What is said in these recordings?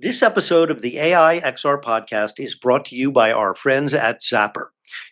This episode of the AI XR podcast is brought to you by our friends at Zapper.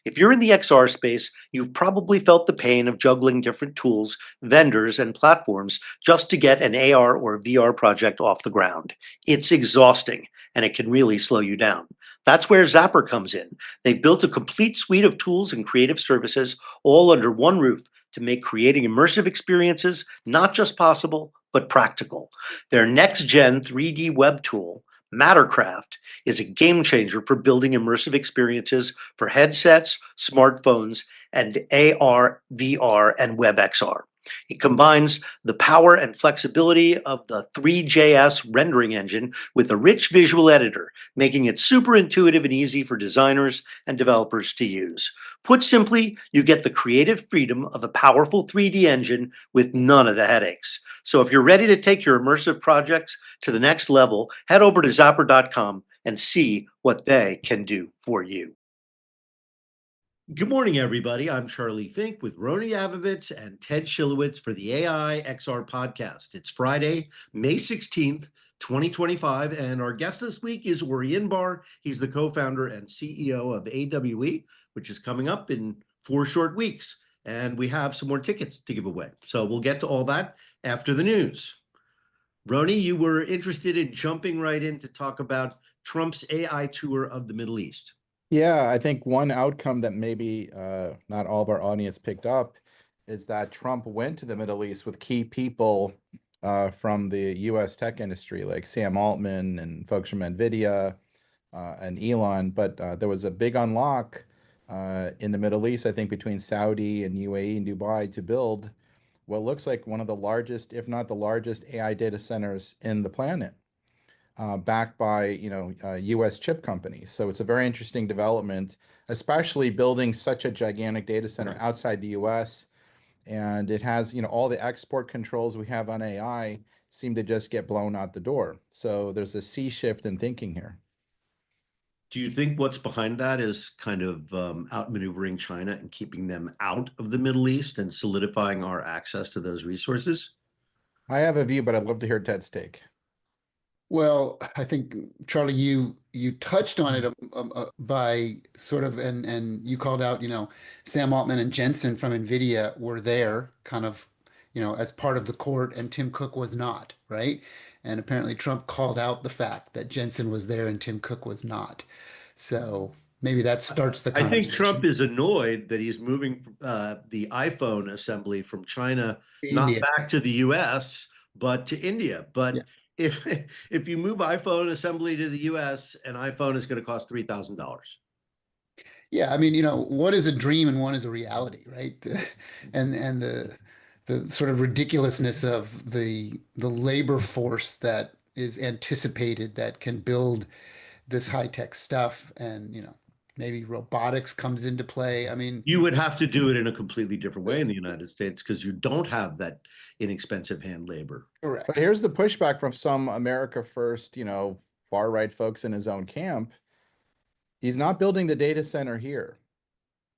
If you're in the XR space, you've probably felt the pain of juggling different tools, vendors, and platforms just to get an AR or VR project off the ground. It's exhausting, and it can really slow you down. That's where Zapper comes in. They've built a complete suite of tools and creative services all under one roof to make creating immersive experiences not just possible, but practical. Their next gen 3D web tool, Mattercraft, is a game changer for building immersive experiences for headsets, smartphones, and AR, VR, and WebXR. It combines the power and flexibility of the 3JS rendering engine with a rich visual editor, making it super intuitive and easy for designers and developers to use. Put simply, you get the creative freedom of a powerful 3D engine with none of the headaches. So if you're ready to take your immersive projects to the next level, head over to zapper.com and see what they can do for you. Good morning, everybody. I'm Charlie Fink with Roni Abovitz and Ted Schilowitz for the AI XR podcast. It's Friday, May 16th, 2025, and our guest this week is Ori Inbar. He's the co-founder and CEO of AWE, which is coming up in 4 short weeks, and we have some more tickets to give away. So we'll get to all that after the news. Roni, you were interested in jumping right in to talk about Trump's AI tour of the Middle East. Yeah, I think one outcome that maybe not all of our audience picked up is that Trump went to the Middle East with key people from the US tech industry, like Sam Altman and folks from NVIDIA and Elon. But there was a big unlock in the Middle East, I think, between Saudi and UAE and Dubai to build what looks like one of the largest, if not the largest, AI data centers in the planet, backed by U.S. chip companies. So it's a very interesting development, especially building such a gigantic data center outside the U.S. And it has, all the export controls we have on AI seem to just get blown out the door. So there's a sea shift in thinking here. Do you think what's behind that is kind of outmaneuvering China and keeping them out of the Middle East and solidifying our access to those resources? I have a view, but I'd love to hear Ted's take. Well, I think Charlie, you touched on it by sort of, and you called out, Sam Altman and Jensen from NVIDIA were there, kind of, as part of the court, and Tim Cook was not, right? And apparently Trump called out the fact that Jensen was there and Tim Cook was not. So maybe that starts the I think Trump conversation. is annoyed that he's moving the iPhone assembly from China, not India, back to the US, but to India. yeah. But if if you move iPhone assembly to the US, an iPhone is going to cost $3,000. Yeah, I mean, one is a dream and one is a reality, right? And the sort of ridiculousness of the labor force that is anticipated that can build this high tech stuff, and maybe robotics comes into play. I mean, You would have to do it in a completely different way in the United States because you don't have that inexpensive hand labor. But correct. here's the pushback from some America First, far right folks in his own camp. He's not building the data center here.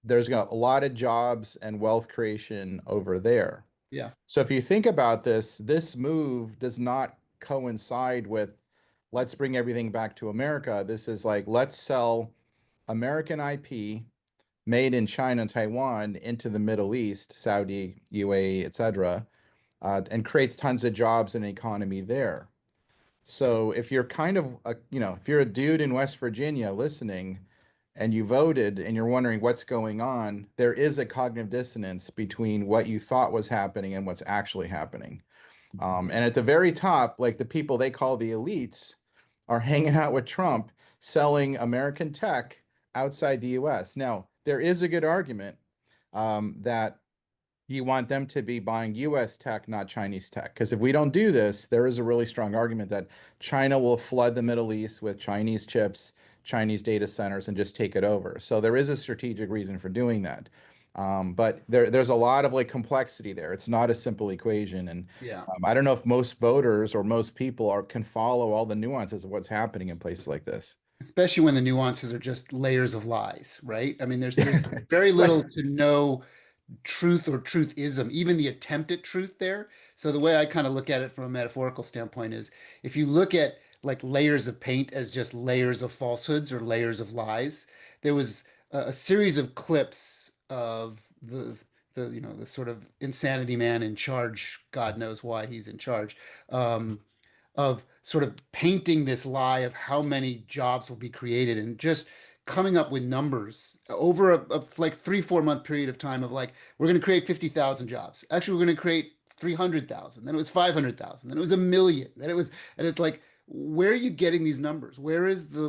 There's a lot of jobs and wealth creation over there. Yeah, So if you think about this move does not coincide with let's bring everything back to America. This is like let's sell American IP made in China and Taiwan into the Middle East, Saudi, UAE, etc., and creates tons of jobs and economy there. So if you're kind of if you're a dude in West Virginia listening and you voted and you're wondering what's going on, there is a cognitive dissonance between what you thought was happening and what's actually happening. And at the very top, like the people they call the elites are hanging out with Trump, selling American tech outside the US. Now, there is a good argument that you want them to be buying US tech, not Chinese tech. Because if we don't do this, there is a really strong argument that China will flood the Middle East with Chinese chips, Chinese data centers, and just take it over. So there is a strategic reason for doing that. But there's a lot of like complexity there. It's not a simple equation. And yeah. I don't know if most voters or most people can follow all the nuances of what's happening in places like this. Especially when the nuances are just layers of lies, right? I mean, there's very little to no truth or truthism, even the attempt at truth there. So the way I kind of look at it from a metaphorical standpoint is if you look at like layers of paint as just layers of falsehoods or layers of lies. There was a series of clips of the sort of insanity man in charge. God knows why he's in charge. Um, of sort of painting this lie of how many jobs will be created and just coming up with numbers over a like 3 4 month period of time of like we're going to create 50,000 jobs. Actually, we're going to create 300,000. Then it was 500,000. Then it was 1 million. Then it was, and it's like, where are you getting these numbers? Where is the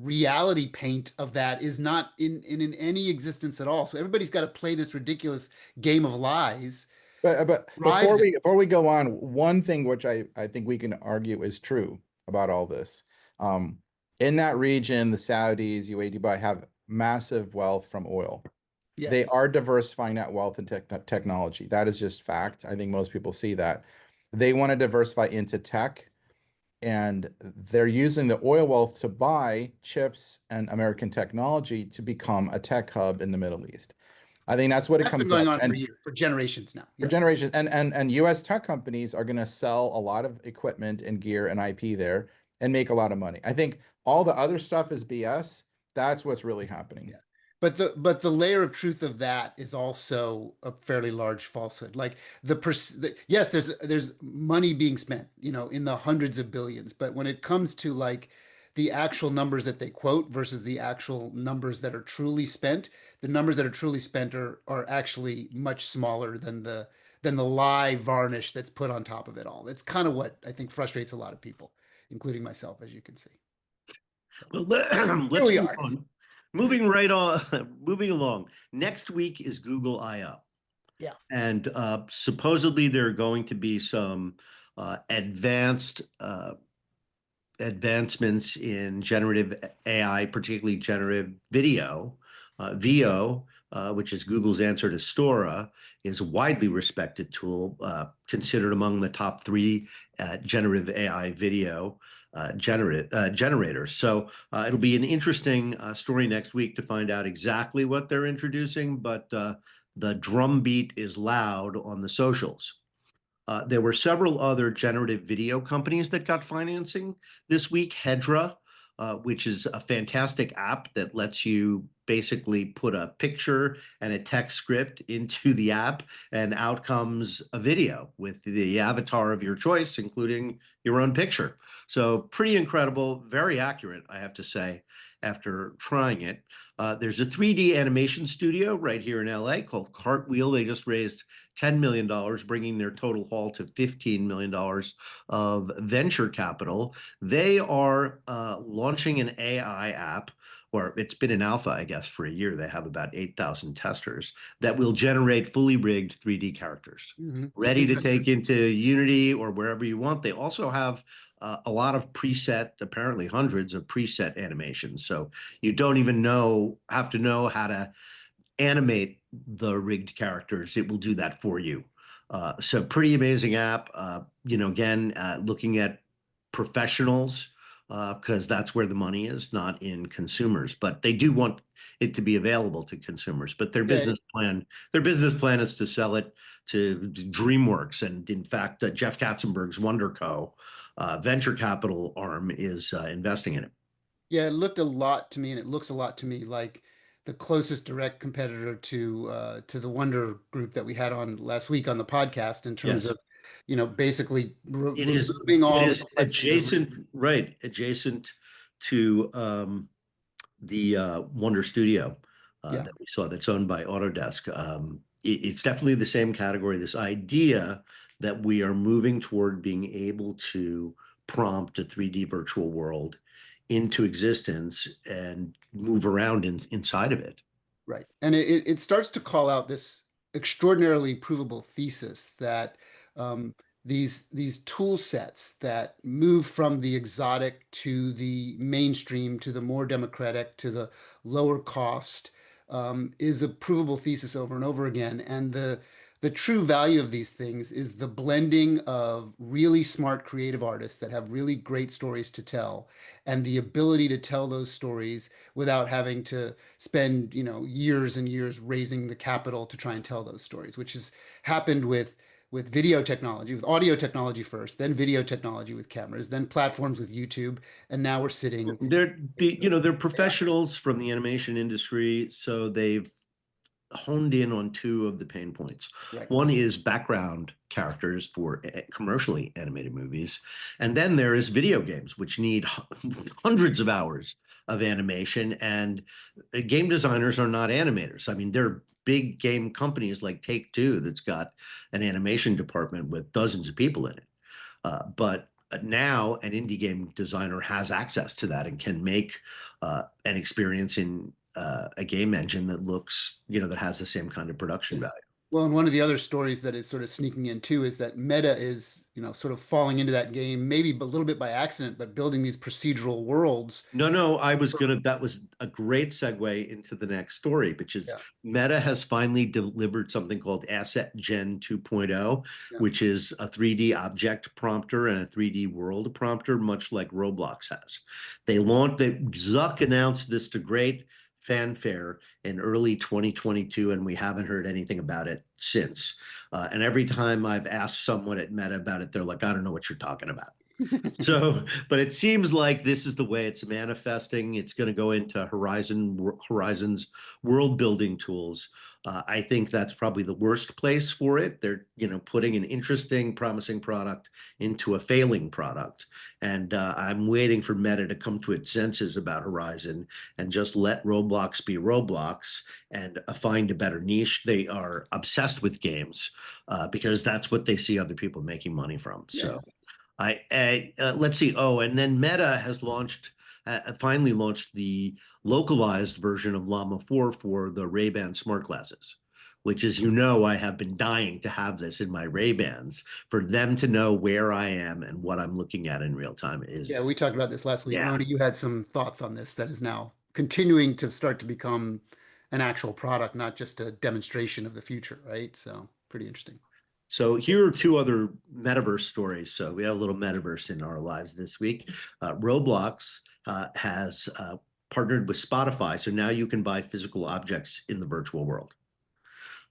reality paint of that is not in any existence at all. So everybody's got to play this ridiculous game of lies. But Drive before this. we go on, one thing which I think we can argue is true about all this. Um, in that region, the Saudis, UAE, Dubai have massive wealth from oil. They Yes. are diversifying that wealth in technology. That is just fact. I think most people see that. They want to diversify into tech, and they're using the oil wealth to buy chips and American technology to become a tech hub in the Middle East. I think that's what it That's been comes going up. on for And years, for generations now. for Yes. generations, and US tech companies are going to sell a lot of equipment and gear and IP there and make a lot of money. I think all the other stuff is BS. That's what's really happening. Yeah. But the layer of truth of that is also a fairly large falsehood. Like yes, there's money being spent, in the hundreds of billions, but when it comes to like the actual numbers that they quote versus the actual numbers that are truly spent, the numbers that are truly spent are actually much smaller than the lie varnish that's put on top of it all. That's kind of what I think frustrates a lot of people, including myself, as you can see. Well, Here let's we move are. on. Moving right on, moving along. Next week is Google I/O, Yeah. and supposedly there are going to be some advancements in generative AI, particularly generative video. VO, which is Google's answer to Sora, is a widely respected tool, considered among the top three generative AI video generators. So it'll be an interesting story next week to find out exactly what they're introducing, but the drumbeat is loud on the socials. There were several other generative video companies that got financing this week. Hedra, which is a fantastic app that lets you basically put a picture and a text script into the app, and out comes a video with the avatar of your choice, including your own picture. So pretty incredible, very accurate, I have to say, after trying it. There's a 3D animation studio right here in LA called Cartwheel. They just raised $10 million, bringing their total haul to $15 million of venture capital. They are launching an AI app, or it's been in alpha, I guess, for a year. They have about 8,000 testers that will generate fully rigged 3D characters, It's ready to interesting. take into Unity or wherever you want. They also have a lot of preset, apparently hundreds of preset animations. So you don't even have to know how to animate the rigged characters. It will do that for you. So pretty amazing app. Again, looking at professionals, because that's where the money is, not in consumers. But they do want it to be available to consumers. But Yeah, their business plan is to sell it to DreamWorks, and in fact, Jeff Katzenberg's WonderCo venture capital arm is investing in it. yeah, it looked a lot to me, and it looks a lot to me like the closest direct competitor to the Wonder Group that we had on last week on the podcast in terms Yes. of, basically It is removing it all the is complexities of adjacent to the Wonder Studio yeah, that we saw that's owned by Autodesk. It's definitely the same category. This idea that we are moving toward being able to prompt a 3D virtual world into existence and move around inside of it. right. And it starts to call out this extraordinarily provable thesis that these tool sets that move from the exotic to the mainstream to the more democratic to the lower cost is a provable thesis over and over again. And the true value of these things is the blending of really smart creative artists that have really great stories to tell and the ability to tell those stories without having to spend, years and years raising the capital to try and tell those stories, which has happened with with video technology, with audio technology first, then video technology with cameras, then platforms with YouTube, and now we're sitting. They're professionals from the animation industry, so they've honed in on two of the pain points. Right. One is background characters for commercially animated movies, and then there is video games, which need hundreds of hours of animation, and game designers are not animators. I mean, they're big game companies like Take-Two that's got an animation department with dozens of people in it. But now an indie game designer has access to that and can make an experience in a game engine that looks, that has the same kind of production value. Well, and one of the other stories that is sort of sneaking in too is that Meta is, sort of falling into that game, maybe a little bit by accident, but building these procedural worlds. No, that was a great segue into the next story, which is Yeah. Meta has finally delivered something called Asset Gen 2.0, Yeah. which is a 3D object prompter and a 3D world prompter, much like Roblox has. Zuck announced this to great fanfare in early 2022, and we haven't heard anything about it since. And every time I've asked someone at Meta about it, they're like, I don't know what you're talking about. So, but it seems like this is the way it's manifesting. It's going to go into Horizon's world building tools. I think that's probably the worst place for it. They're, putting an interesting, promising product into a failing product. And I'm waiting for Meta to come to its senses about Horizon and just let Roblox be Roblox and find a better niche. They are obsessed with games because that's what they see other people making money from. Yeah. So. Let's see. Oh, and then Meta has finally launched the localized version of Llama 4 for the Ray-Ban smart glasses, which is, I have been dying to have this in my Ray-Bans for them to know where I am and what I'm looking at in real time. Yeah, we talked about this last week. Yeah. Roni, you had some thoughts on this that is now continuing to start to become an actual product, not just a demonstration of the future, right? So pretty interesting. So here are two other metaverse stories. So we have a little metaverse in our lives this week. Roblox has partnered with Spotify, so now you can buy physical objects in the virtual world.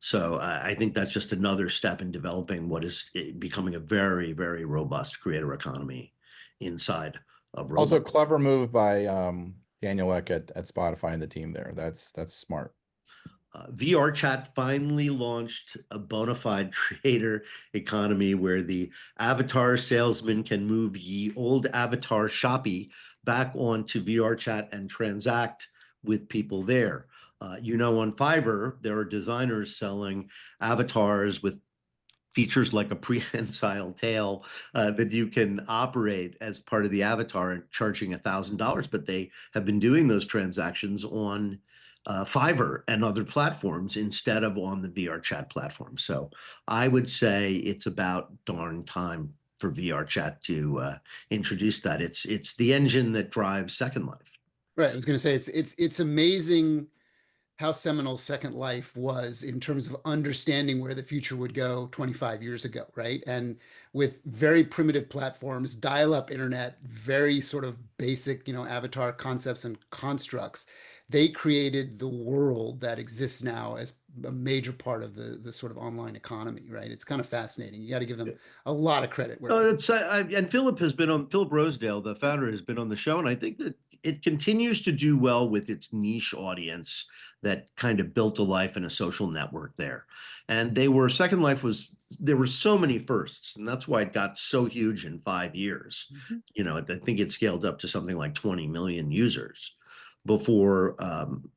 So I think that's just another step in developing what is becoming a very, very robust creator economy inside of Roblox. Also, clever move by Daniel Ek at Spotify and the team there. That's smart. VRChat finally launched a bona fide creator economy where the avatar salesman can move ye old avatar shoppy back onto VRChat and transact with people there. On Fiverr, there are designers selling avatars with features like a prehensile tail that you can operate as part of the avatar and charging $1,000, but they have been doing those transactions on Fiverr and other platforms instead of on the VRChat platform. So I would say it's about darn time for VRChat to introduce that. It's the engine that drives Second Life. Right. I was going to say it's amazing how seminal Second Life was in terms of understanding where the future would go 25 years ago, right? And with very primitive platforms, dial-up internet, very sort of basic, avatar concepts and constructs, they created the world that exists now as a major part of the sort of online economy, right? It's kind of fascinating. You got to give them a lot of credit. And Philip Rosedale, the founder, has been on the show, and I think that it continues to do well with its niche audience that kind of built a life and a social network there. And there were so many firsts, and that's why it got so huge in 5 years. Mm-hmm. I think it scaled up to something like 20 million users before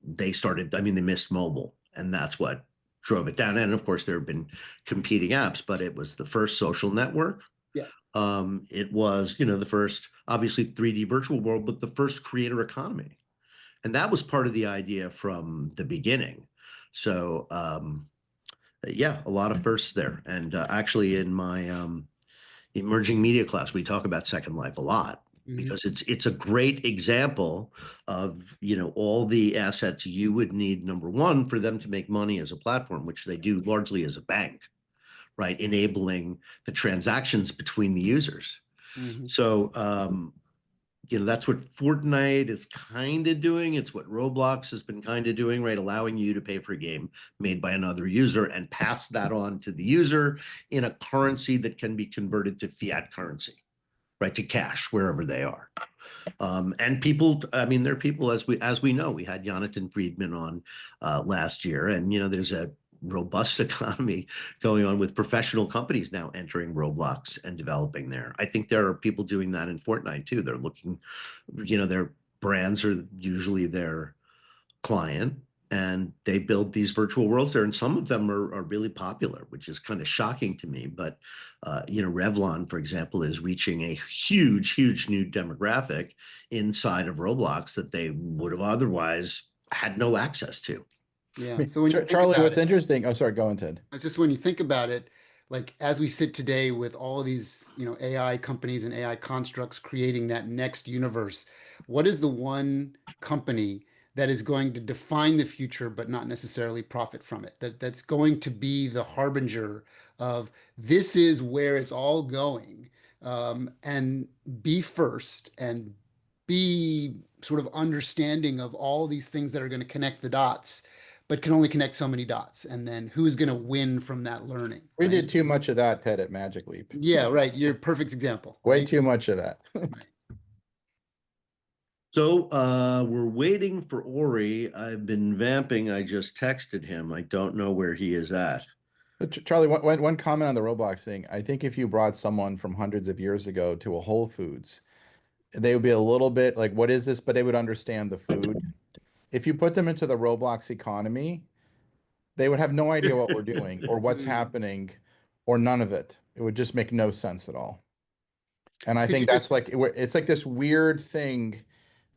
they missed mobile, and that's what drove it down. And of course, there have been competing apps, but it was the first social network. Yeah. It was, the first, obviously 3D virtual world, but the first creator economy. And that was part of the idea from the beginning. So, a lot of firsts there. And actually in my emerging media class, we talk about Second Life a lot. Because it's a great example of all the assets you would need, number one, for them to make money as a platform, which they do largely as a bank, right, enabling the transactions between the users. Mm-hmm. So that's what Fortnite is kind of doing. It's what Roblox has been kind of doing, right? Allowing you to pay for a game made by another user and pass that on to the user in a currency that can be converted to fiat currency, right? To cash wherever they are. And people, I mean, there are people, as we know, we had Jonathan Friedman on last year, and there's a robust economy going on with professional companies now entering Roblox and developing there. I think there are people doing that in Fortnite too. They're looking, their brands are usually their client, and they build these virtual worlds there, and some of them are really popular, which is kind of shocking to me. But Revlon, for example, is reaching a huge new demographic inside of Roblox that they would have otherwise had no access to. Yeah. So when you think Charlie, about what's it, interesting? Oh, sorry, go on, Ted. it's just when you think about it, like as we sit today with all these, AI companies and AI constructs creating that next universe, what is the one company that is going to define the future but not necessarily profit from it? That's going to be the harbinger of this is where it's all going, and be first and be sort of understanding of all these things that are going to connect the dots but can only connect so many dots. And then who's going to win from that learning, We right? did too much of that, Ted, at Magic Leap. Yeah, right. You're a perfect example, Way right? too much of that. Right. So we're waiting for Ori. I've been vamping. I just texted him. I don't know where he is at. But Charlie, one comment on the Roblox thing. I think if you brought someone from hundreds of years ago to a Whole Foods, they would be a little bit like, what is this? But they would understand the food. If you put them into the Roblox economy, they would have no idea what we're doing or what's Mm. happening or none of it. It would just make no sense at all. And I Could you think that's just, like, it's like this weird thing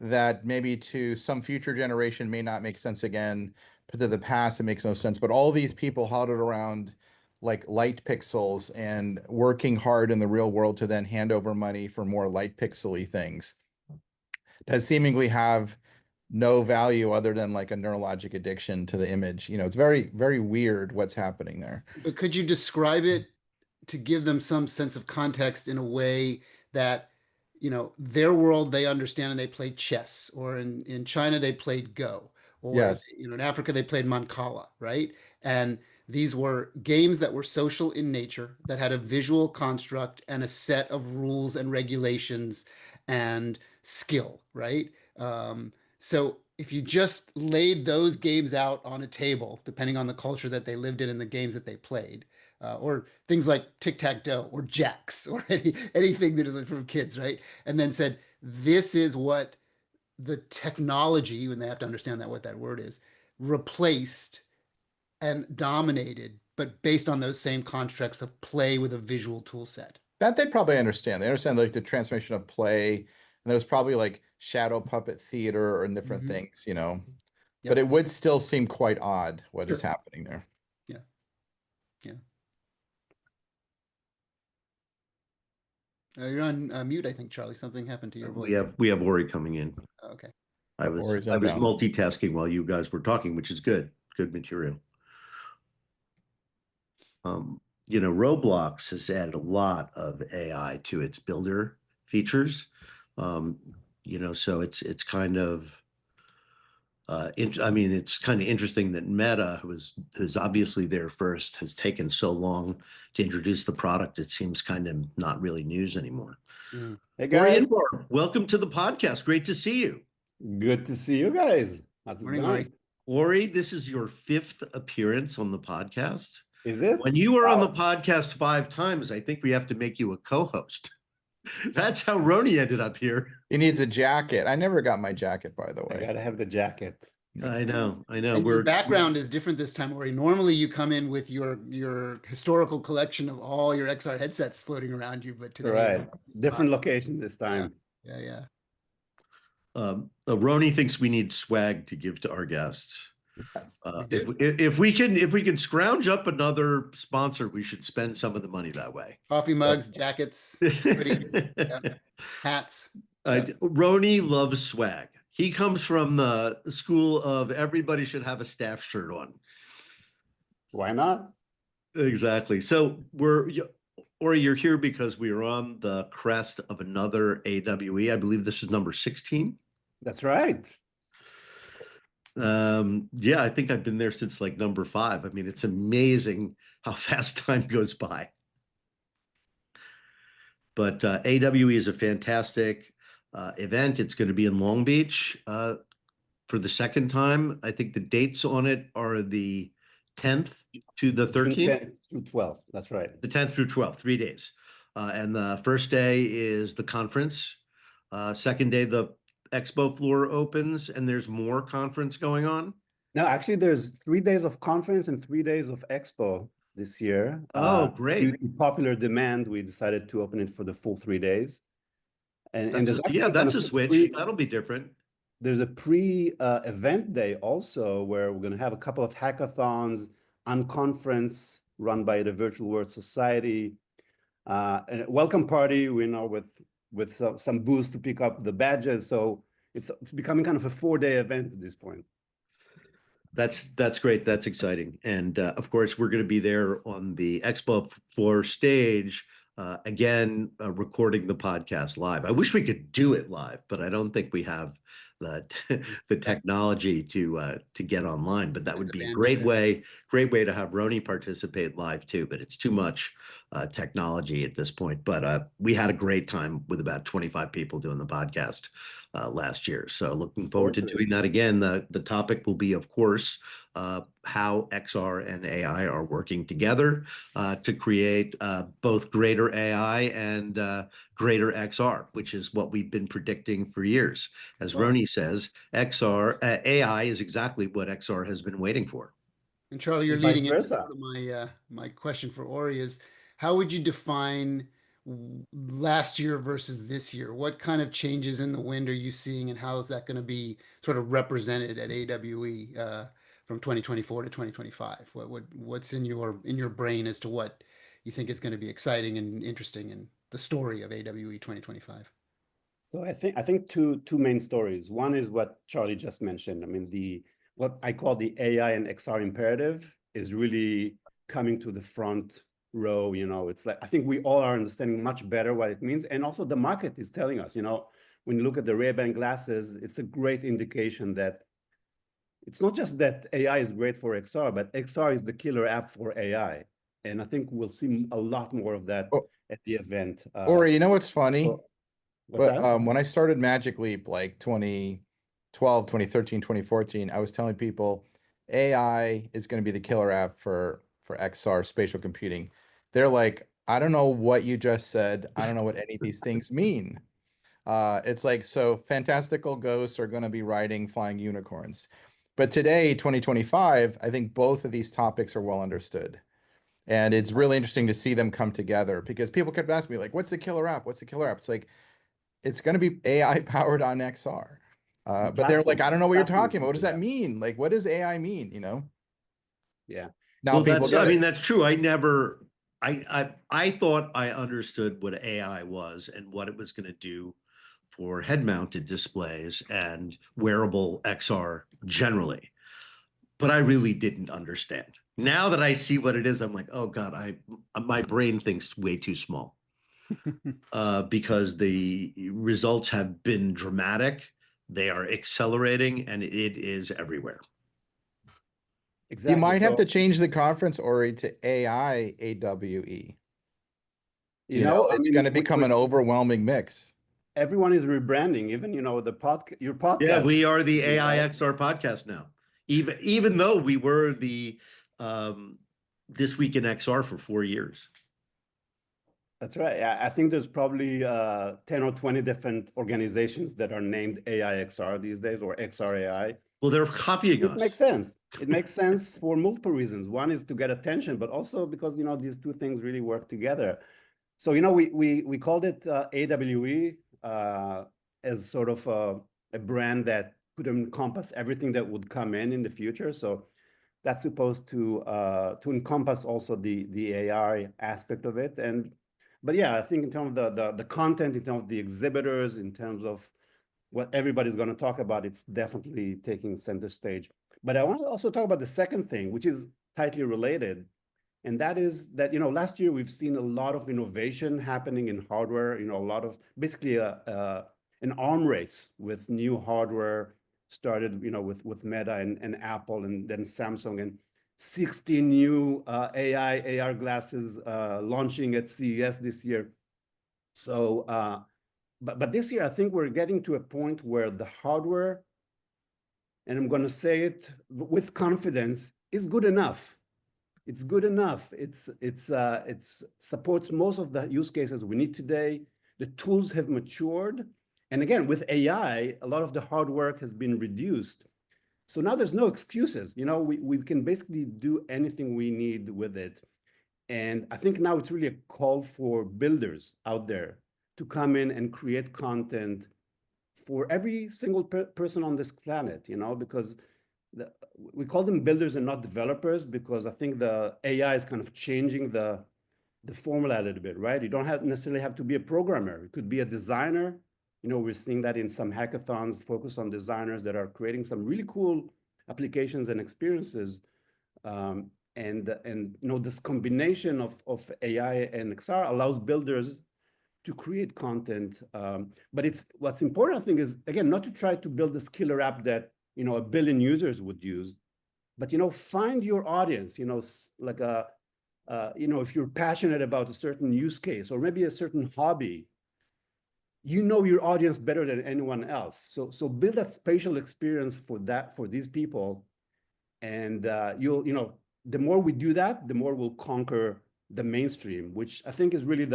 that maybe to some future generation may not make sense again, but to the past, it makes no sense. But all these people huddled around like light pixels and working hard in the real world to then hand over money for more light pixely things that seemingly have no value other than like a neurologic addiction to the image. It's very, very weird what's happening there. but could you describe it to give them some sense of context in a way that, their world they understand and they played chess, or in China they played Go, or, Yes. in Africa they played Mancala, right? And these were games that were social in nature, that had a visual construct and a set of rules and regulations and skill, right? So if you just laid those games out on a table, depending on the culture that they lived in and the games that they played, or things like tic-tac-toe or jacks or anything that is from kids, right? And then said, this is what the technology, when they have to understand that what that word is, replaced and dominated, but based on those same constructs of play with a visual tool set. That they probably understand. They understand like the transformation of play, and there's probably like shadow puppet theater and different Mhm. things, But Yep. it would still seem quite odd what is Sure. happening there. Yeah. Yeah. You're on mute, I think, Charlie. Something happened to your We voice. have Ori coming in. Okay. I was Ori's I was inbound. multitasking while you guys were talking, which is good. Good material. Roblox has added a lot of AI to its builder features. So it's kind of it's kind of interesting that Meta, who is obviously there first, has taken so long to introduce the product. It seems kind of not really news anymore. Mm. Hey Ori guys, Inbar, welcome to the podcast. Great to see you. good to see you guys. How's it Morning, going? Ori, this is your 5th appearance on the podcast. Is it? When you were on the Wow. podcast 5 times, I think we have to make you a co-host. That's how Roni ended up here. He needs a jacket. I never got my jacket, by the I way. gotta have the jacket. I know. And your background is different this time, Ori. Normally you come in with your historical collection of all your XR headsets floating around you, but today, Right. Different location this time. yeah. Roni thinks we need swag to give to our guests. Yes. If we can scrounge up another sponsor, we should spend some of the money that way. Coffee mugs, jackets, hoodies, hats. Roni loves swag. He comes from the school of everybody should have a staff shirt on. Why not? Exactly. So Or you're here because we are on the crest of another AWE. I believe this is number 16. That's right. Yeah, I think I've been there since like number 5. I mean, it's amazing how fast time goes by. But AWE is a fantastic event. It's going to be in Long Beach for the second time. I think the dates on it are the 10th to the June 13th. 10th through 12th. That's right. The 10th through 12th, 3 days. And the first day is the conference. Second day, the expo floor opens, and there's more conference going on. No, actually, there's 3 days of conference and 3 days of expo this year. Oh, great. Due to popular demand, we decided to open it for the full 3 days. And there's Yeah, actually that's kind a of switch. That'll be different. There's a pre-event day also where we're going to have a couple of hackathons, unconference run by the Virtual World Society, and a welcome party, you know, with some booths to pick up the badges. So it's becoming kind of a 4-day event at this point. That's great. That's exciting. And of course, we're going to be there on the expo floor stage again, recording the podcast live. I wish we could do it live, but I don't think we have the technology to get online. But that would be a great way to have Roni participate live too. But it's too much technology at this point. But we had a great time with about 25 people doing the podcast last year. So looking forward to doing that again. The topic will be, of course, how XR and AI are working together to create both greater AI and greater XR, which is what we've been predicting for years. As Roni says, AI is exactly what XR has been waiting for. And Charlie, you're leading into sort of my question for Ori is, how would you define last year versus this year? What kind of changes in the wind are you seeing, and how is that going to be sort of represented at AWE from 2024 to 2025? What's in your brain as to what you think is going to be exciting and interesting in the story of AWE 2025? So I think two main stories. One is what Charlie just mentioned. I mean, what I call the AI and XR imperative is really coming to the front row. You know, it's like I think we all are understanding much better what it means, and also the market is telling us. You know, when you look at the Ray-Ban glasses, it's a great indication that it's not just that AI is great for XR, but XR is the killer app for AI, and I think we'll see a lot more of that at the event. Ori, you know what's funny? What's that? When I started Magic Leap, like 2012, 2013, 2014, I was telling people AI is going to be the killer app for XR spatial computing. They're like, I don't know what you just said. I don't know what any of these things mean. It's like, so fantastical ghosts are going to be riding flying unicorns. But today, 2025, I think both of these topics are well understood. And it's really interesting to see them come together because people kept asking me, like, what's the killer app? What's the killer app? It's like, it's going to be AI powered on XR. But they're like, I don't know what you're talking about. What does that mean? Like, what does AI mean? You know? Yeah. Now people get I mean, it. that's true. I thought I understood what AI was and what it was going to do for head-mounted displays and wearable XR generally, but I really didn't understand. Now that I see what it is, I'm like, oh God, my brain thinks way too small. Because the results have been dramatic, they are accelerating, and it is everywhere. Exactly. You might have to change the conference, Ori, to AI AWE. You know, it's going to become an overwhelming mix. Everyone is rebranding, even, you know, your podcast. Yeah, we are the AI XR podcast now. Even though we were the This Week in XR for 4 years. That's right. I think there's probably 10 or 20 different organizations that are named AI XR these days, or XR AI. Well, they're copying us. It makes sense. It makes sense for multiple reasons. One is to get attention, but also because, you know, these two things really work together. So, you know, we called it AWE as sort of a brand that could encompass everything that would come in the future. So that's supposed to encompass also the AI aspect of it. But yeah, I think in terms of the content, in terms of the exhibitors, in terms of what everybody's going to talk about, it's definitely taking center stage. But I want to also talk about the second thing, which is tightly related, And that is that, last year we've seen a lot of innovation happening in hardware, a lot of basically an arm race with new hardware started, with Meta and Apple and then Samsung, and 60 new AI, AR glasses launching at CES this year. So, but this year, I think we're getting to a point where the hardware, and I'm going to say it with confidence, is good enough. It's good enough. It's supports most of the use cases we need today. The tools have matured. And again, with AI, a lot of the hard work has been reduced. So now there's no excuses. We can basically do anything we need with it. And I think now it's really a call for builders out there to come in and create content for every single person on this planet, because we call them builders and not developers, because I think the AI is kind of changing the formula a little bit, right? You don't necessarily have to be a programmer. It could be a designer. We're seeing that in some hackathons focused on designers that are creating some really cool applications and experiences. And this combination of AI and XR allows builders to create content. But what's important, I think, is, again, not to try to build this killer app that a billion users would use, but find your audience. Like if you're passionate about a certain use case or maybe a certain hobby, your audience better than anyone else. So build a spatial experience for these people, and the more we do that, the more we'll conquer the mainstream, which I think is really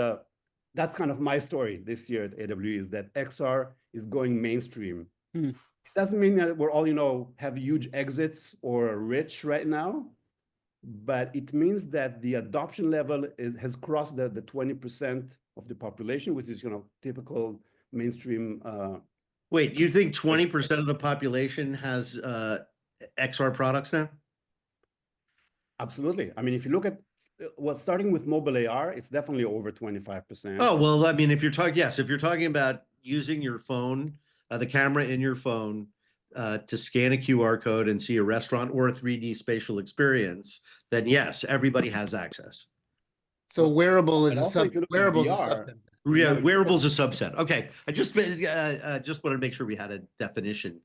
that's kind of my story this year at AWE, is that XR is going mainstream. Doesn't mean that we're all, have huge exits or are rich right now, but it means that the adoption level has crossed the 20% of the population, which is, typical mainstream. Wait, you think 20% of the population has XR products now? Absolutely. I mean, if you look at starting with mobile AR, it's definitely over 25%. Oh, well, I mean, if you're talking about using your phone, the camera in your phone, to scan a QR code and see a restaurant or a 3D spatial experience, then yes, everybody has access. So wearable is wearable is a subset. Yeah, wearable's a subset. Okay, I just wanted to make sure we had a definition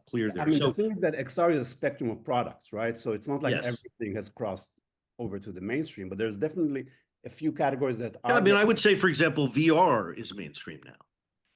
clear there. I mean, the thing is that XR is a spectrum of products, right? So it's not like Yes. everything has crossed over to the mainstream, but there's definitely a few categories that are. Yeah, I mean, I would say, for example, VR is mainstream now.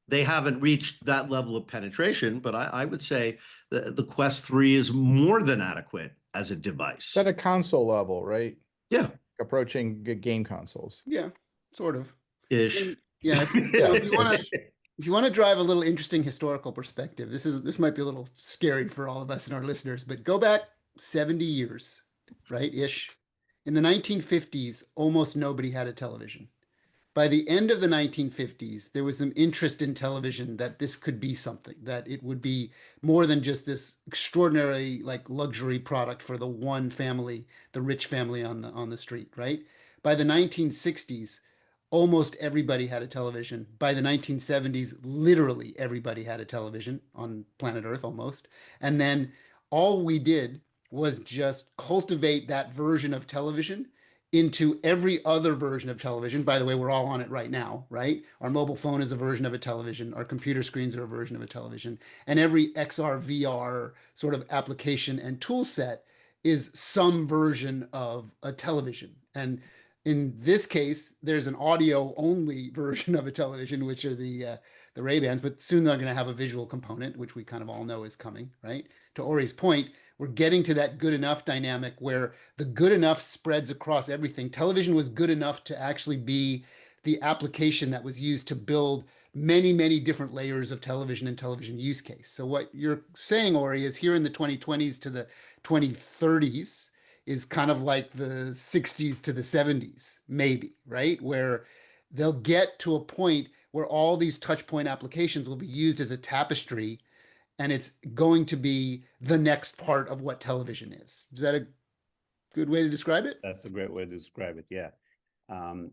They haven't reached that level of penetration, but I would say the Quest 3 is more than adequate as a device. At a console level, right? Yeah. Approaching game consoles. Yeah, sort of. Ish. Yeah. If you want to drive a little interesting historical perspective, this might be a little scary for all of us and our listeners, but go back 70 years, right? Ish. In the 1950s, almost nobody had a television. By the end of the 1950s, there was some interest in television that this could be something, that it would be more than just this extraordinary luxury product for the one family, the rich family on the street, right? By the 1960s, almost everybody had a television. By the 1970s, literally everybody had a television on planet Earth almost. And then all we did was just cultivate that version of television into every other version of television. By the way, we're all on it right now, right? Our mobile phone is a version of a television. Our computer screens are a version of a television. And every XR, VR sort of application and tool set is some version of a television. And in this case, there's an audio-only version of a television, which are the Ray-Bans, but soon they're going to have a visual component, which we kind of all know is coming, right? To Ori's point, we're getting to that good enough dynamic where the good enough spreads across everything. Television was good enough to actually be the application that was used to build many, many different layers of television and television use case. So what you're saying, Ori, is here in the 2020s to the 2030s is kind of like the 60s to the 70s, maybe, right? Where they'll get to a point where all these touch point applications will be used as a tapestry, and it's going to be the next part of what television is. Is that a good way to describe it? That's a great way to describe it, yeah. And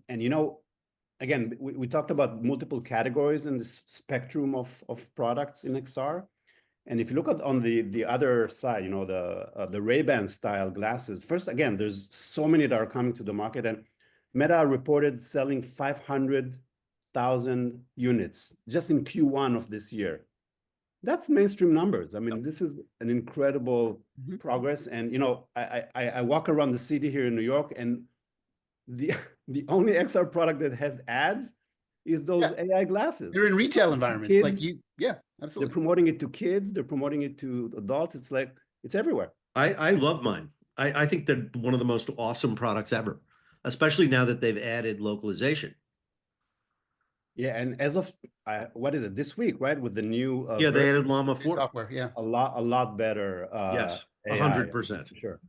again, we talked about multiple categories in this spectrum of products in XR. And if you look at on the other side, you know, the Ray-Ban style glasses, first, again, there's so many that are coming to the market, and Meta reported selling 500,000 units just in Q1 of this year. That's mainstream numbers. I mean, this is an incredible progress. And, you know, I walk around the city here in New York, and the only XR product that has ads is those AI glasses. They're in retail environments. Kids, Like yeah, absolutely. They're promoting it to kids. They're promoting it to adults. It's like, it's everywhere. I love mine. I think they're one of the most awesome products ever, especially now that they've added localization. Yeah, and as of what is it this week, right? With the new Yeah, they added Llama 4 software. Yeah, a lot better. Yes, AI, 100%. for sure.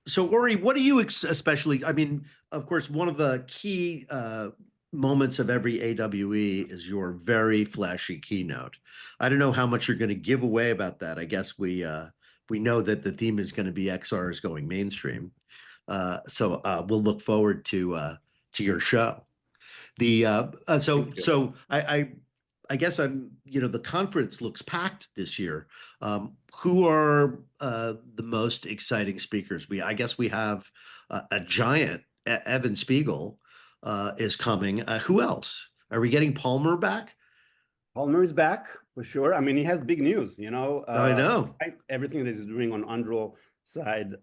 So, Ori, what do you especially? I mean, of course, one of the key moments of every AWE is your very flashy keynote. I don't know how much you're going to give away about that. I guess we know that the theme is going to be XR is going mainstream. So we'll look forward to your show. I guess the conference looks packed this year. Who are the most exciting speakers? I guess we have a giant, Evan Spiegel is coming. Who else? Are we getting Palmer back? Palmer is back for sure. I mean, he has big news, you know. I know. Everything that he's doing on Anduril side,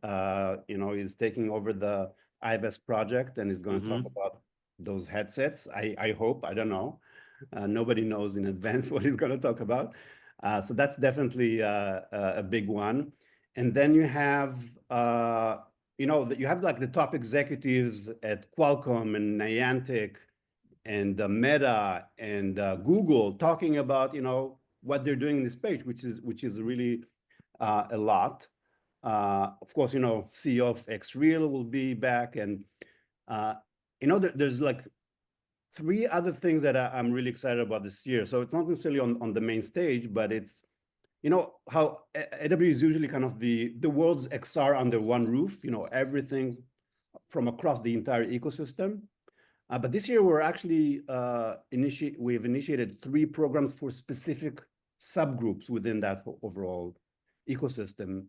you know, he's taking over the IVS project and is going to talk about those headsets. I hope, I don't know. Nobody knows in advance what he's going to talk about. So that's definitely a big one. And then you have, you know, you have like the top executives at Qualcomm and Niantic and Meta and Google talking about, you know, what they're doing in this space, which is really a lot. Of course, you know, CEO of XReal will be back, and you know, there's like 3 other things that I'm really excited about this year. So it's not necessarily on the main stage, but it's, you know, how AW is usually kind of the world's XR under one roof, you know, everything from across the entire ecosystem. But this year we're actually we've initiated 3 programs for specific subgroups within that overall ecosystem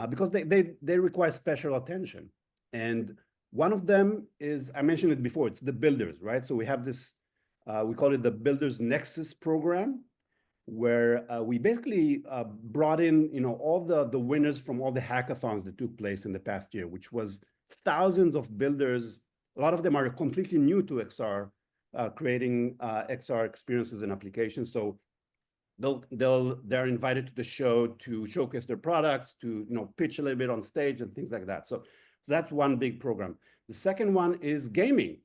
because they require special attention. And one of them is, I mentioned it before, it's the builders, right? So we have this, we call it the Builders Nexus program, where we basically brought in, you know, all the winners from all the hackathons that took place in the past year, which was thousands of builders. A lot of them are completely new to XR, creating XR experiences and applications. So they're invited to the show to showcase their products, to, you know, pitch a little bit on stage and things like that. So that's one big program. The second one is gaming.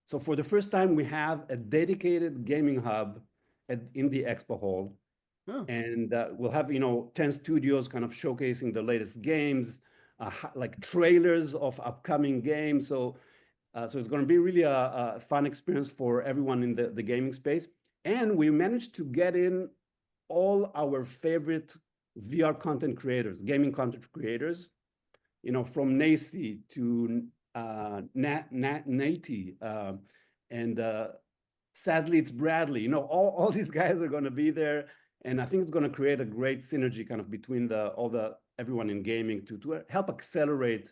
So for the first time, we have a dedicated gaming hub in the expo hall. Oh. And we'll have, you know, 10 studios kind of showcasing the latest games, like trailers of upcoming games. So it's going to be really a fun experience for everyone in the gaming space. And we managed to get in all our favorite VR content creators, gaming content creators, you know, from Nacy to Nati, and sadly it's Bradley. You know, all these guys are going to be there, and I think it's going to create a great synergy kind of between everyone in gaming to help accelerate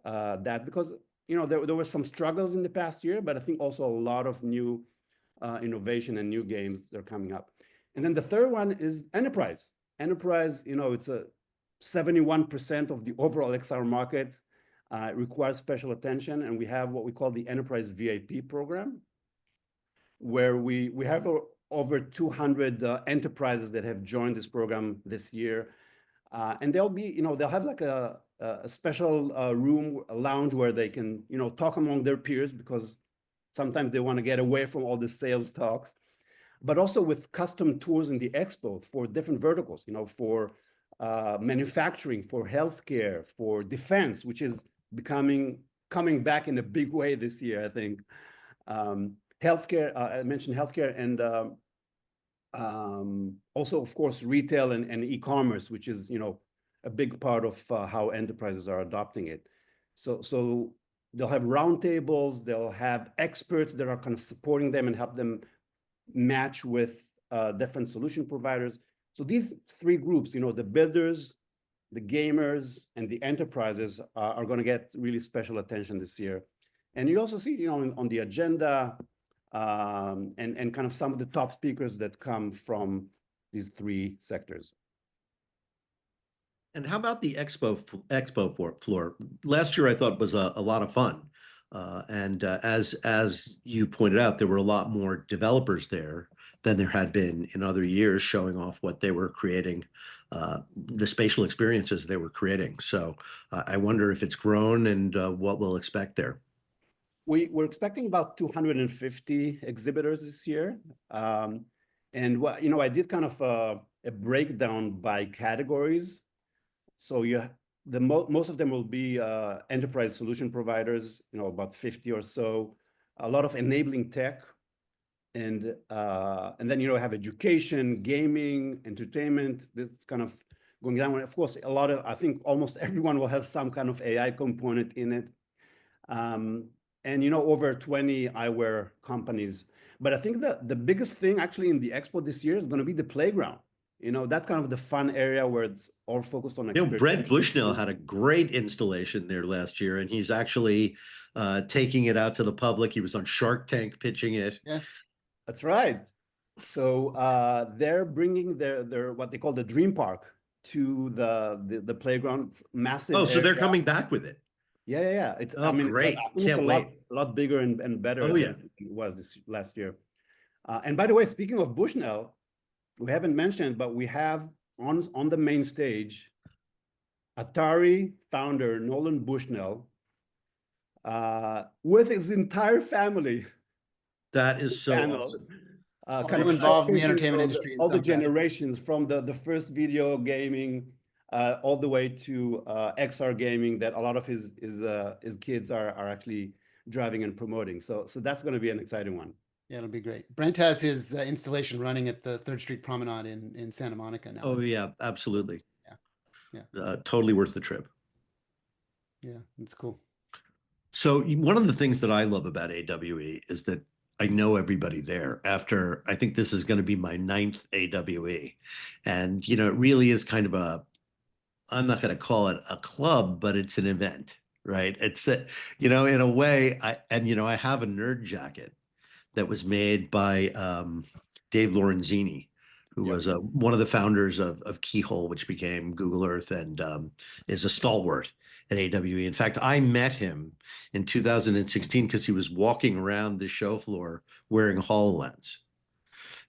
that, because, you know, there were some struggles in the past year, but I think also a lot of new innovation and new games that are coming up. And then the third one is enterprise. Enterprise, you know, it's a 71% of the overall XR market. Requires special attention, and we have what we call the Enterprise VIP program, where we have over 200 enterprises that have joined this program this year, and they'll be, you know, they'll have like a special room, a lounge where they can, you know, talk among their peers, because sometimes they want to get away from all the sales talks, but also with custom tours in the expo for different verticals, you know, for manufacturing, for healthcare, for defense, which is coming back in a big way this year, I think. Healthcare, I mentioned healthcare, and also, of course, retail and e-commerce, which is, you know, a big part of how enterprises are adopting it. So they'll have roundtables, they'll have experts that are kind of supporting them and help them match with different solution providers. So these three groups, the builders, the gamers, and the enterprises are going to get really special attention this year. And you also see, on the agenda and kind of some of the top speakers that come from these three sectors. And how about the expo floor? Last year, I thought was a lot of fun. And as you pointed out, there were a lot more developers there than there had been in other years, showing off what they were creating, the spatial experiences they were creating. So I wonder if it's grown and what we'll expect there. We're expecting about 250 exhibitors this year. And what, I did kind of a breakdown by categories. So most of them will be enterprise solution providers, about 50 or so, a lot of enabling tech, and then have education, gaming, entertainment. That's kind of going down. Of course, I think almost everyone will have some kind of AI component in it, and over 20 eyewear companies. But I think that the biggest thing actually in the expo this year is going to be the playground. That's kind of the fun area where it's all focused on experience. Brent Bushnell had a great installation there last year, and he's actually taking it out to the public. He was on Shark Tank pitching it. Yeah, that's right. So they're bringing their what they call the Dream Park to the playground. It's massive. Oh, so they're coming back with it. Yeah. It's great. Can't wait. A lot bigger and better than it was this last year. And by the way, speaking of Bushnell, we haven't mentioned, but we have on the main stage Atari founder Nolan Bushnell with his entire family. That is so awesome. Kind of involved in the entertainment industry. All the generations from the first video gaming all the way to XR gaming that a lot of his kids are actually driving and promoting. So that's going to be an exciting one. Yeah, it'll be great. Brent has his installation running at the 3rd Street Promenade in Santa Monica now. Oh yeah, absolutely. Yeah. Totally worth the trip. Yeah, it's cool. So one of the things that I love about AWE is that I know everybody there. After, I think this is going to be my 9th AWE. And, it really is kind of I'm not going to call it a club, but it's an event, right? It's, in a way, I have a nerd jacket that was made by Dave Lorenzini, who was one of the founders of Keyhole, which became Google Earth, and is a stalwart at AWE. In fact, I met him in 2016 because he was walking around the show floor wearing HoloLens.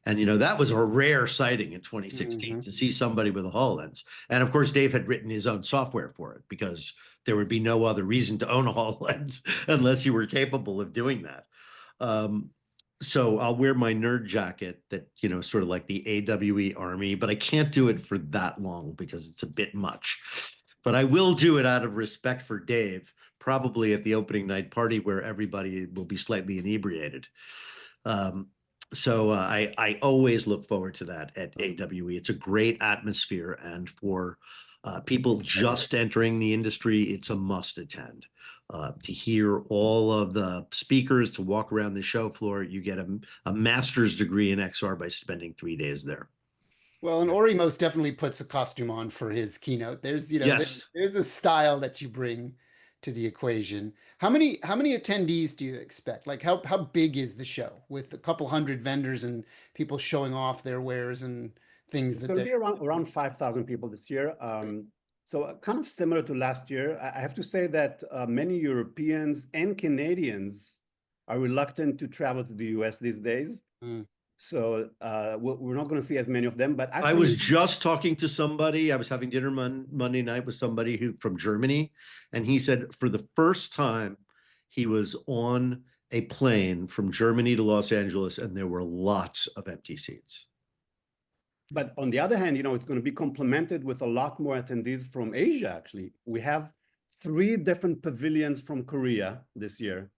And, that was a rare sighting in 2016 to see somebody with a HoloLens. And of course, Dave had written his own software for it because there would be no other reason to own a HoloLens unless you were capable of doing that. So I'll wear my nerd jacket that, sort of like the AWE army, but I can't do it for that long because it's a bit much. But I will do it out of respect for Dave, probably at the opening night party where everybody will be slightly inebriated. So I always look forward to that at AWE. It's a great atmosphere, and for people just entering the industry, it's a must attend. To hear all of the speakers, to walk around the show floor, you get a master's degree in XR by spending 3 days there. Well, and Ori most definitely puts a costume on for his keynote. There's, there's a style that you bring to the equation. How many attendees do you expect? Like how big is the show with a couple hundred vendors and people showing off their wares and things? It's going to be around 5,000 people this year. So kind of similar to last year. I have to say that many Europeans and Canadians are reluctant to travel to the US these days. So we're not going to see as many of them. But actually, I was just talking to somebody. I was having dinner Monday night with somebody from Germany, and he said for the first time he was on a plane from Germany to Los Angeles, and there were lots of empty seats. But on the other hand, it's going to be complemented with a lot more attendees from Asia, actually. We have 3 different pavilions from Korea this year,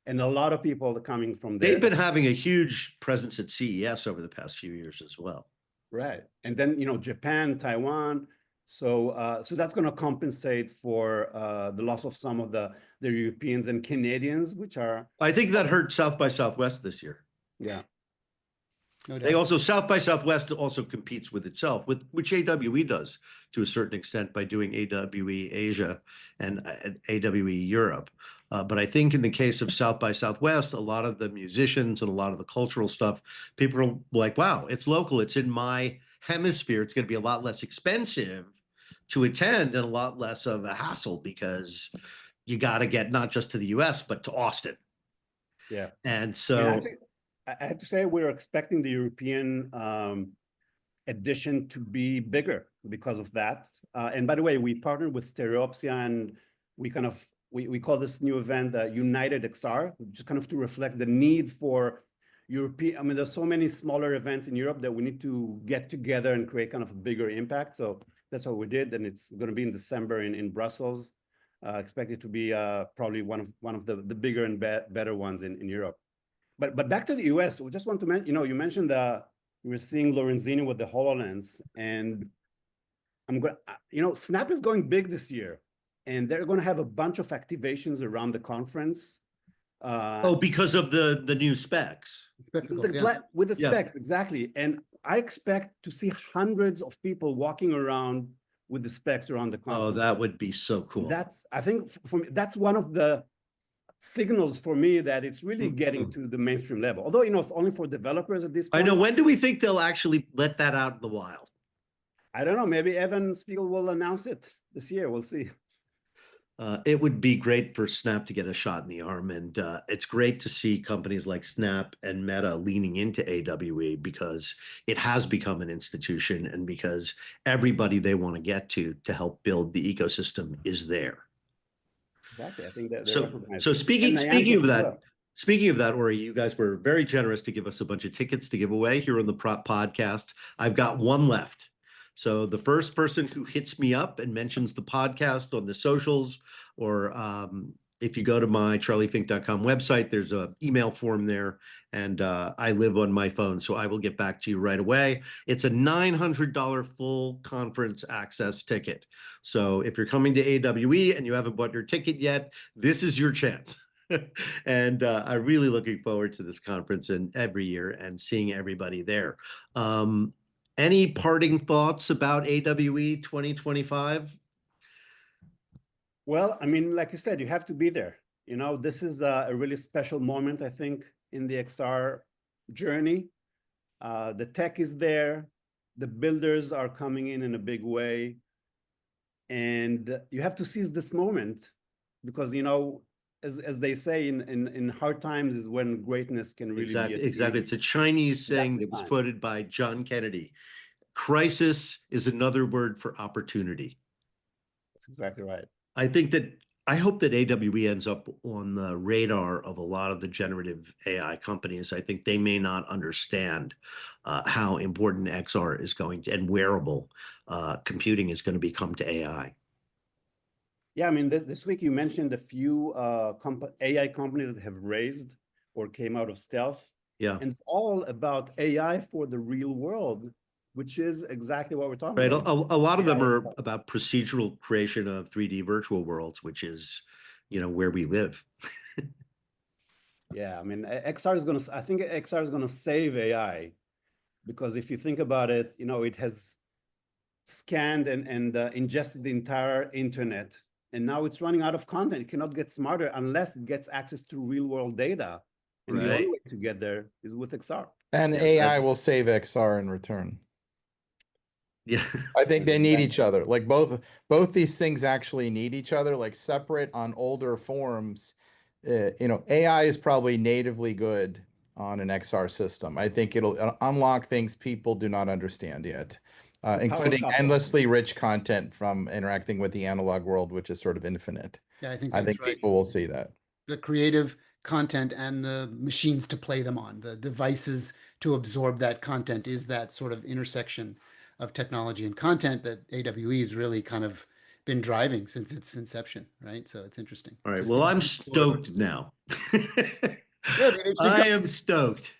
and a lot of people are coming from there. They've been having a huge presence at CES over the past few years as well. Right. And then, Japan, Taiwan. So that's going to compensate for the loss of some of the Europeans and Canadians, which are... I think that hurt South by Southwest this year. Yeah. No They doubt. also, South by Southwest also competes with itself, which AWE does to a certain extent by doing AWE Asia and AWE Europe. But I think in the case of South by Southwest, a lot of the musicians and a lot of the cultural stuff, people are like, wow, it's local, it's in my hemisphere, it's going to be a lot less expensive to attend and a lot less of a hassle because you got to get not just to the US, but to Austin. Yeah. And I so, think I have to say we're expecting the European edition to be bigger because of that. And by the way, we partnered with Stereopsia, and we call this new event United XR, just kind of to reflect the need for European. I mean, there's so many smaller events in Europe that we need to get together and create kind of a bigger impact. So that's what we did, and it's going to be in December in Brussels. Expected to be probably one of the bigger and better ones in Europe. But back to the US, we just want to mention, you mentioned you were seeing Lorenzini with the HoloLens, and I'm going, Snap is going big this year, and they're going to have a bunch of activations around the conference. because of the new specs. Spectacles, yeah. With the Yeah. specs, exactly. And I expect to see hundreds of people walking around with the specs around the conference. Oh, that would be so cool. I think for me, that's one of the signals for me that it's really getting to the mainstream level. Although, it's only for developers at this I point. know. When do we think they'll actually let that out in the wild? I don't know. Maybe Evan Spiegel will announce it this year. We'll see. It would be great for Snap to get a shot in the arm. And it's great to see companies like Snap and Meta leaning into AWE because it has become an institution and because everybody they want to get to help build the ecosystem is there. Exactly. I think that So speaking of that, Ori, you guys were very generous to give us a bunch of tickets to give away here on the Prop Podcast. I've got one left. So the first person who hits me up and mentions the podcast on the socials, or if you go to my charliefink.com website, there's an email form there, and I live on my phone, so I will get back to you right away. It's a $900 full conference access ticket. So if you're coming to AWE and you haven't bought your ticket yet, this is your chance. And I'm really looking forward to this conference and every year and seeing everybody there. Any parting thoughts about AWE 2025? Well, I mean, like you said, you have to be there. This is a really special moment, I think, in the XR journey. The tech is there. The builders are coming in a big way. And you have to seize this moment because, as they say, in hard times is when greatness can really be achieved. Exactly. It's a Chinese saying that was quoted by John Kennedy. Crisis is another word for opportunity. That's exactly right. I hope that AWE ends up on the radar of a lot of the generative AI companies. I think they may not understand how important XR is going to, and wearable computing is going to become to AI. Yeah, I mean, this week you mentioned a few AI companies that have raised or came out of stealth. Yeah. And all about AI for the real world, which is exactly what we're talking right. about. A lot of them are about procedural creation of 3D virtual worlds, which is, where we live. Yeah, I mean, I think XR is gonna save AI, because if you think about it, it has scanned and ingested the entire internet, and now it's running out of content. It cannot get smarter unless it gets access to real world data. And the only way to get there is with XR. And AI will save XR in return. Yeah. I think they need each other. Like both these things actually need each other, like separate on older forms. AI is probably natively good on an XR system. I think it'll unlock things people do not understand yet, including endlessly rich content from interacting with the analog world, which is sort of infinite. Yeah, I think right. People will see that. The creative content and the machines to play them on, the devices to absorb that content, is that sort of intersection of technology and content that AWE has really kind of been driving since its inception, right? So it's interesting. All right. Well, I'm stoked now. I am stoked.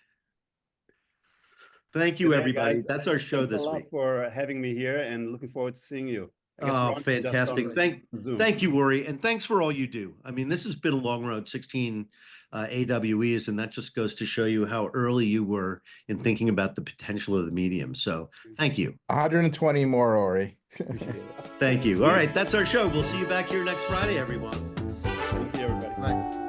Thank you, everybody. That's our show this week. Thanks a lot for having me here, and looking forward to seeing you. I guess Oh, we're on just fantastic. on Zoom. Thank you, Ori. And thanks for all you do. I mean, this has been a long road, 16 AWEs, and that just goes to show you how early you were in thinking about the potential of the medium. So thank you. 120 more, Ori. Appreciate it. Thank you. All right, that's our show. We'll see you back here next Friday, everyone. Thank you, everybody. Right.